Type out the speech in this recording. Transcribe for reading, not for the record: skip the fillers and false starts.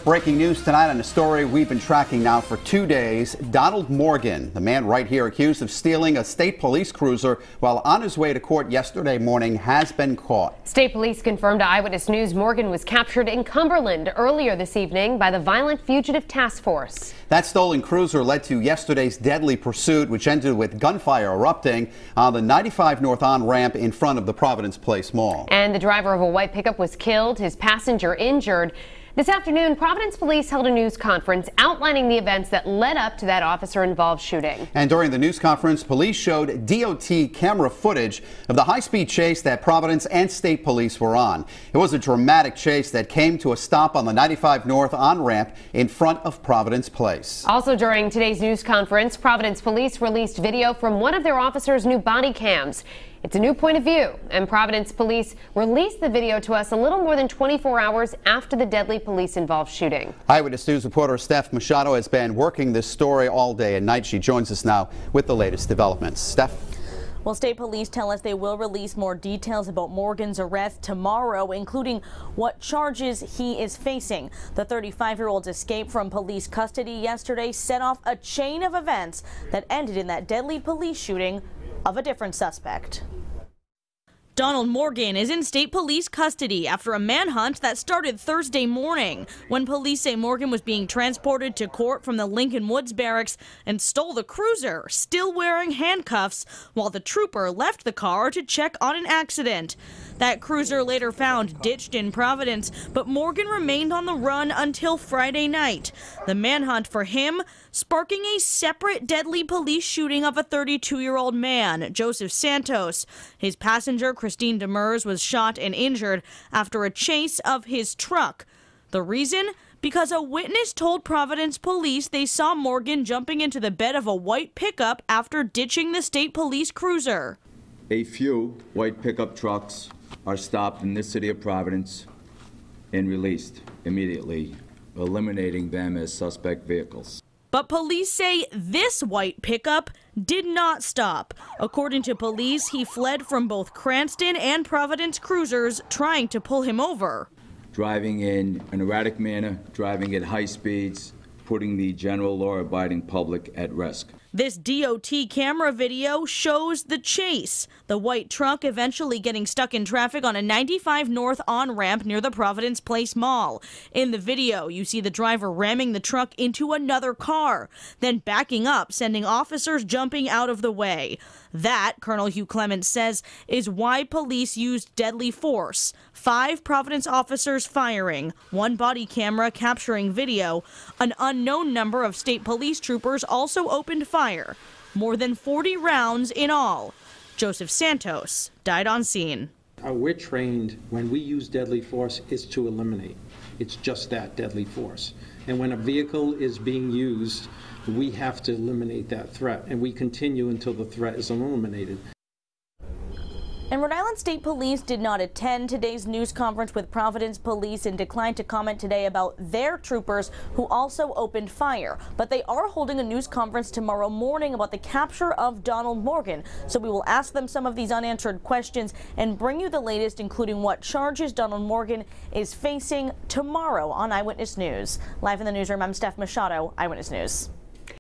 Breaking news tonight on a story we've been tracking now for 2 days. Donald Morgan, the man right here accused of stealing a state police cruiser while on his way to court yesterday morning, has been caught. State police confirmed to Eyewitness News Morgan was captured in Cumberland earlier this evening by the Violent Fugitive Task Force. That stolen cruiser led to yesterday's deadly pursuit, which ended with gunfire erupting on the 95 North on-ramp in front of the Providence Place Mall. And the driver of a white pickup was killed, his passenger injured. This afternoon, Providence police held a news conference outlining the events that led up to that officer-involved shooting. And during the news conference, police showed DOT camera footage of the high-speed chase that Providence and state police were on. It was a dramatic chase that came to a stop on the 95 North on-ramp in front of Providence Place. Also during today's news conference, Providence police released video from one of their officers' new body cams. It's a new point of view, and Providence police released the video to us a little more than 24 hours after the deadly police-involved shooting. Eyewitness News reporter Steph Machado has been working this story all day and night. She joins us now with the latest developments. Steph? Well, state police tell us they will release more details about Morgan's arrest tomorrow, including what charges he is facing. The 35-year-old's escape from police custody yesterday set off a chain of events that ended in that deadly police shooting of a different suspect. Donald Morgan is in state police custody after a manhunt that started Thursday morning when police say Morgan was being transported to court from the Lincoln Woods barracks and stole the cruiser, still wearing handcuffs, while the trooper left the car to check on an accident. That cruiser later found ditched in Providence, but Morgan remained on the run until Friday night. The manhunt for him sparking a separate deadly police shooting of a 32-year-old man, Joseph Santos. His passenger, Christine Demers, was shot and injured after a chase of his truck. The reason? Because a witness told Providence police they saw Morgan jumping into the bed of a white pickup after ditching the state police cruiser. A few white pickup trucks are stopped in this city of Providence and released immediately, eliminating them as suspect vehicles. But police say this white pickup did not stop. According to police, he fled from both Cranston and Providence cruisers trying to pull him over. Driving in an erratic manner, driving at high speeds, putting the general law-abiding public at risk. This DOT camera video shows the chase. The white truck eventually getting stuck in traffic on a 95 North on-ramp near the Providence Place Mall. In the video, you see the driver ramming the truck into another car, then backing up, sending officers jumping out of the way. That, Colonel Hugh Clements says, is why police used deadly force. 5 Providence officers firing, 1 body camera capturing video. An unknown number of state police troopers also opened fire. More than 40 rounds in all. Joseph Santos died on scene. We're trained when we use deadly force is to eliminate. It's just that, deadly force. And when a vehicle is being used, we have to eliminate that threat, and we continue until the threat is eliminated. And Rhode Island State Police did not attend today's news conference with Providence Police and declined to comment today about their troopers who also opened fire. But they are holding a news conference tomorrow morning about the capture of Donald Morgan. So we will ask them some of these unanswered questions and bring you the latest, including what charges Donald Morgan is facing tomorrow on Eyewitness News. Live in the newsroom, I'm Steph Machado, Eyewitness News.